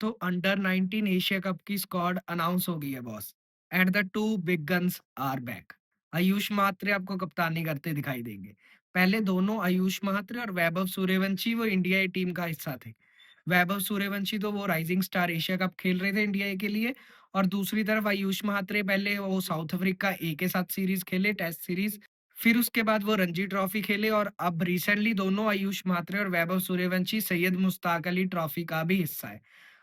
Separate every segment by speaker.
Speaker 1: तो under 19 Asia cup की squad announce हो गई है boss. And the two big guns are back. Ayush Mhatre आपको कप्तानी करते दिखाई देंगे। पहले दोनों आयुष महात्रे और वैभव सूर्यवंशी वो इंडिया टीम का हिस्सा थे। वैभव सूर्यवंशी तो वो राइजिंग स्टार एशिया कप खेल रहे थे इंडिया के लिए। और दूसरी तरफ आयुष महात्रे पहले वो साउथ अफ्रीका ए के साथ सीरीज खेले, टेस्ट सीरीज। फिर उसके बाद वो रणजी ट्रॉफी खेले और अब रिसेंटली दोनों आयुष महात्रे और वैभव सूर्यवंशी सैयद मुश्ताक अली ट्रॉफी का भी हिस्सा है।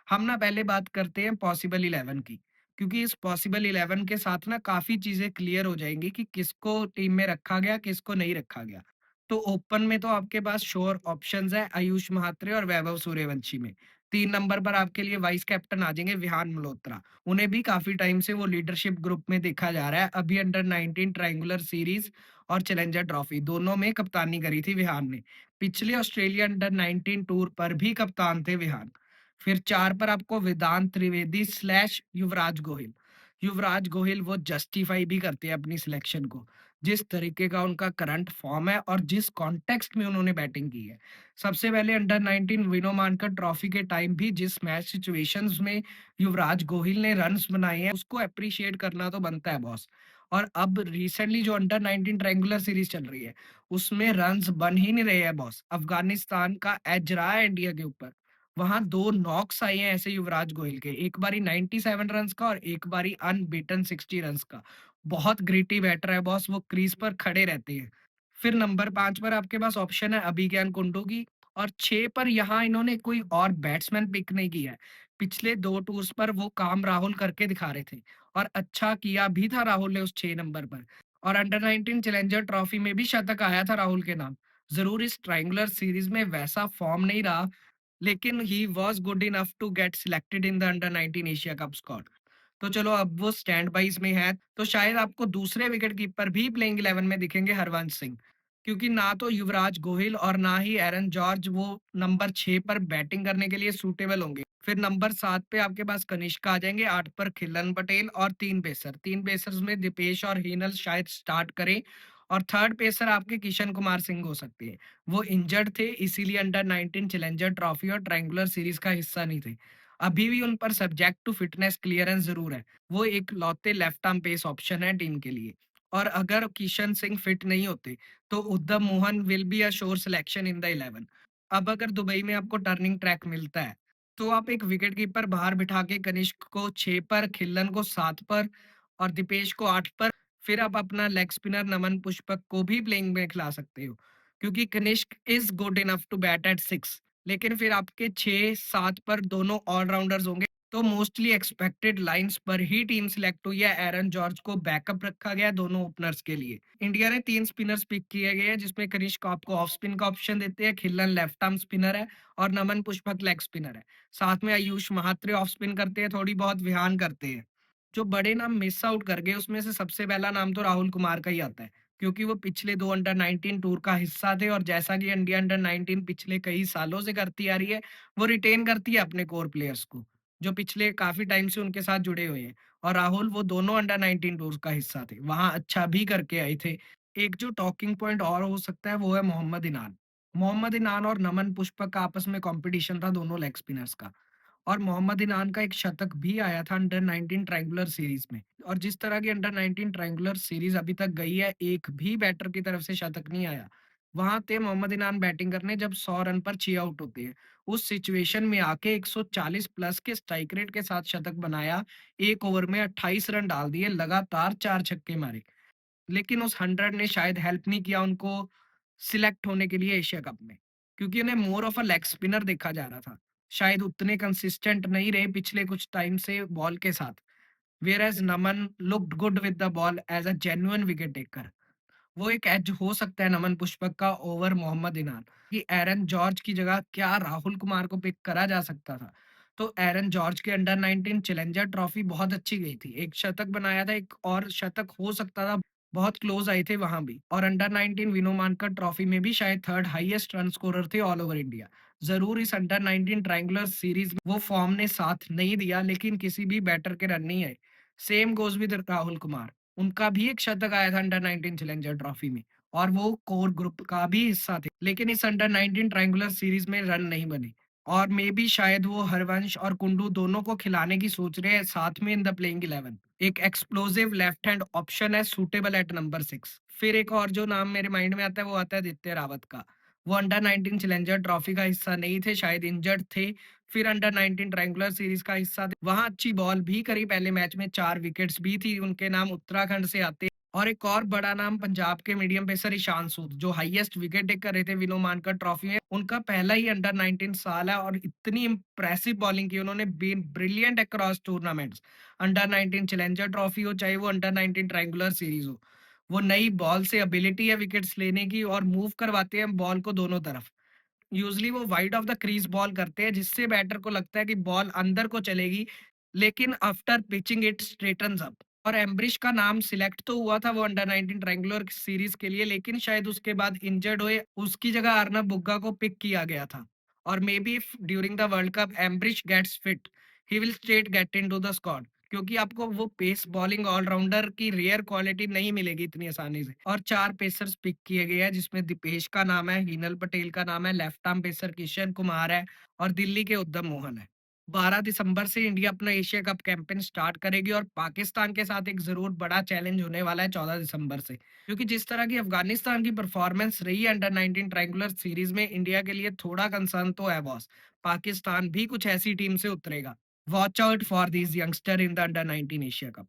Speaker 1: हम ना पहले बात करते हैं पॉसिबल 11 की, क्योंकि इस पॉसिबल 11 के साथ ना काफ़ी चीज़ें क्लियर हो जाएँगी कि किसको टीम में रखा गया, किसको नहीं रखा गया। तो ओपन में तो आपके पास श्योर ऑप्शंस हैं आयुष महात्रे और वैभव सूर्यवंशी में। 3 नंबर पर आपके लिए वाइस कैप्टन आ जाएँगे विहान मल्होत्रा। उन्हें भी काफ़ी टाइम से वो लीडरशिप ग्रुप में देखा जा रहा है। अभी अंडर 19 ट्रायंगुलर सीरीज़ और चैलेंजर ट्रॉफी दोनों में कप्तानी करी थी विहान ने। पिछले ऑस्ट्रेलिया अंडर 19 टूर पर भी कप्तान थे विहान। फिर 4 पर आपको वेदांत त्रिवेदी स्लैश युवराज गोहिल। युवराज गोहिल वो जस्टिफाई भी करते हैं अपनी सिलेक्शन को। जिस तरीके का उनका करंट फॉर्म है और जिस कॉन्टेक्स्ट में उन्होंने बैटिंग की है। सबसे पहले अंडर 19 विनो मानकर ट्रॉफी के टाइम भी जिस मैच सिचुएशंस में युवराज गोहिल ने रन्स बनाए हैं, उसको एप्रिशिएट करना तो बनता है बॉस। और अब रिसेंटली जो अंडर 19 ट्रायंगुलर सीरीज चल रही है, उसमें रन्स बन ही नहीं रहे हैं बॉस। अफगानिस्तान का एज रहा है इंडिया के ऊपर। वहाँ 2 नॉक्स आए हैं ऐसे युवराज गोहिल के, एक बारी 97 रन्स का और एक बारी अनबीटन 60 रन्स का। बहुत ग्रिटी बैटर है बॉस, वो क्रीज पर खड़े रहते हैं। फिर नंबर 5 पर आपके पास ऑप्शन है अभिज्ञान कुंडू की। और 6 पर यहाँ इन्होंने कोई और बैट्समैन पिक नहीं किया है। पिछले 2 टूर्स पर वो काम राहुल करके दिखा रहे थे और अच्छा किया भी था राहुल ने उस 6 नंबर पर। और अंडर 19 चैलेंजर ट्रॉफी में भी शतक आया था राहुल के नाम। ज़रूर इस ट्रायंगुलर सीरीज में वैसा फॉर्म नहीं रहा, लेकिन he was good enough to get selected in the under 19 Asia cup squad. तो चलो अब वो स्टैंड बाइज़ में है, तो शायद आपको दूसरे विकेट कीपर भी प्लेइंग 11 में दिखेंगे हरवंश सिंह। क्योंकि ना तो युवराज गोहिल और ना ही एरन जॉर्ज वो नंबर 6 पर बैटिंग करने के लिए सूटेबल होंगे। फिर नंबर 7 पे आपके पास कनिष्क आ जाएँगे, 8 पर खिलन पटेल और 3 पेसर। 3 पेसर्स में दीपेश और हीनल शायद स्टार्ट करें और थर्ड पेसर आपके किशन कुमार सिंह हो सकते हैं। वो इंजर्ड थे इसीलिए अंडर 19 चैलेंजर ट्रॉफी और ट्रायंगुलर सीरीज का हिस्सा नहीं थे। अभी भी उन पर सब्जेक्ट टू फिटनेस क्लियरेंस जरूर है। वो एक लौते लेफ्ट आर्म पेस ऑप्शन है टीम के लिए। और अगर किशन सिंह फिट नहीं होते तो Uddhav Mohan will be a sure selection in the 11। अब अगर दुबई में आपको टर्निंग ट्रैक मिलता है तो आप एक विकेट कीपर बाहर बिठा के कनिष्क को 6 पर, खिल्लन को 7 पर और दीपेश को 8 पर। फिर आप अपना लेग स्पिनर नमन पुष्पक को भी प्लेइंग में खिला सकते हो, क्योंकि Kanishk is good enough to bat at 6। लेकिन फिर आपके 6-7 पर दोनों ऑलराउंडर्स होंगे, तो मोस्टली एक्सपेक्टेड लाइंस पर ही टीम सिलेक्ट हुई है। एरन जॉर्ज को बैकअप रखा गया है दोनों ओपनर्स के लिए। इंडिया ने 3 स्पिनर्स पिक किए गए हैं, जिसमें कनिष्क आपको ऑफ स्पिन का ऑप्शन देते हैं, खिल्लन लेफ्ट आर्म स्पिनर है और नमन पुष्पक लेग स्पिनर है। साथ में आयुष महात्रे ऑफ स्पिन करते हैं, थोड़ी बहुत विहान करते हैं। जो बड़े नाम मिस आउट कर गए उसमें से सबसे पहला नाम तो राहुल कुमार का ही आता है, क्योंकि वो पिछले 2 अंडर 19 टूर का हिस्सा थे और जैसा कि इंडिया अंडर 19 पिछले कई सालों से करती आ रही है, वो रिटेन करती है अपने कोर प्लेयर्स को, जो पिछले काफ़ी टाइम से उनके साथ जुड़े हुए हैं। और राहुल वो दोनों अंडर 19 टूर का हिस्सा थे, वहाँ अच्छा भी करके आए थे। एक जो टॉकिंग पॉइंट और हो सकता है वो है मोहम्मद इनान। मोहम्मद इनान और नमन पुष्पक का आपस में कॉम्पिटिशन था दोनों लेग स्पिनर्स का। और मोहम्मद इनान का एक शतक भी आया था अंडर 19 ट्रायंगुलर सीरीज में। और जिस तरह की अंडर 19 ट्रायंगुलर सीरीज अभी तक गई है, एक भी बैटर की तरफ से शतक नहीं आया। वहां थे मोहम्मद इनान बैटिंग करने जब 100 रन पर 6 आउट होते हैं। उस सिचुएशन में आके 140 प्लस के स्ट्राइक रेट के साथ शतक बनाया। एक ओवर में 28 रन डाल दिए, लगातार 4 छक्के मारे। लेकिन उस 100 ने शायद हेल्प नहीं किया उनको सिलेक्ट होने के लिए एशिया कप में, क्योंकि उन्हें more of a leg spinner देखा जा रहा था। शायद उतने कंसिस्टेंट नहीं रहे पिछले कुछ टाइम से बॉल के साथ। Where Naman looked good with the ball as a genuine wicket taker. वो एक एज हो सकता है नमन पुष्पक का ओवर मोहम्मद इनान। कि एरन जॉर्ज की जगह क्या राहुल कुमार को पिक करा जा सकता था। तो एरन जॉर्ज के अंडर 19 चैलेंजर ट्रॉफी बहुत अच्छी गई थी, एक शतक बनाया था, एक और शतक हो सकता था। बहुत क्लोज आए थे वहां भी। और अंडर 19 विनो मानकर ट्रॉफी में भी शायद थर्ड हाईएस्ट रन स्कोरर थे ऑल ओवर इंडिया। जरूर इस अंडर 19 ट्रायंगुलर सीरीज में वो फॉर्म ने साथ नहीं दिया, लेकिन किसी भी बैटर के रन नहीं आए। Same goes with Rahul Kumar. उनका भी एक शतक आया था अंडर 19 चैलेंजर ट्रॉफी में और वो कोर ग्रुप का भी हिस्सा थे। लेकिन इस अंडर 19 ट्रायंगुलर सीरीज में रन नहीं बने। और मे बी शायद वो हरवंश और कुंडू दोनों को खिलाने की सोच रहे हैं साथ में इन द प्लेइंग 11। एक एक्सप्लोसिव लेफ्ट हैंड ऑप्शन है सूटेबल एट नंबर 6। फिर एक और जो नाम मेरे माइंड में आता है वो आता है आदित्य रावत का। वो अंडर 19 चैलेंजर ट्रॉफी का हिस्सा नहीं थे, शायद इंजर्ड थे। फिर अंडर 19 ट्रायंगुलर सीरीज का हिस्सा थे। वहां अच्छी बॉल भी करी, पहले मैच में 4 विकेट्स भी थी। उनके नाम उत्तराखंड से आते। और एक और बड़ा नाम पंजाब के मीडियम पेसर ईशान सूद, जो हाईएस्ट विकेट टेकर रहे थे विनो मानकर ट्रॉफी में। उनका पहला ही अंडर 19 साल है और इतनी इंप्रेसिव बॉलिंग की उन्होंने, been brilliant across tournaments. Under 19 challenger trophy हो चाहे वो अंडर 19 ट्रायंगुलर सीरीज हो, वो नई बॉल से एबिलिटी है विकेट्स लेने की और मूव करवाते हैं बॉल को दोनों तरफ। यूजली वो wide of the crease ball करते हैं जिससे बैटर को लगता है कि बॉल अंदर को चलेगी, लेकिन after pitching it straightens up. और एम्ब्रिश का नाम सिलेक्ट तो हुआ था वो अंडर 19 ट्रायंगुलर सीरीज के लिए, लेकिन शायद उसके बाद इंजर्ड हुए, उसकी जगह अर्नब बुग्गा को पिक किया गया था। और maybe during the world cup एम्ब्रिश gets fit, he will straight get into the squad, क्योंकि आपको वो पेस बॉलिंग ऑलराउंडर की रेयर क्वालिटी नहीं मिलेगी इतनी आसानी से। और 4 पेसर्स पिक किए गए हैं जिसमें दीपेश का नाम है, हिनल पटेल का नाम है, left arm pacer Kishan Kumar है और दिल्ली के उद्यम मोहन है। 12 दिसंबर से इंडिया अपना एशिया कप कैंपेन स्टार्ट करेगी और पाकिस्तान के साथ एक ज़रूर बड़ा चैलेंज होने वाला है 14 दिसंबर से। क्योंकि जिस तरह की अफ़गानिस्तान की परफॉर्मेंस रही है अंडर 19 ट्रायंगुलर सीरीज़ में, इंडिया के लिए थोड़ा कंसर्न तो है बॉस। पाकिस्तान भी कुछ ऐसी टीम से उतरेगा। Watch out for these youngster in the under 19 Asia cup.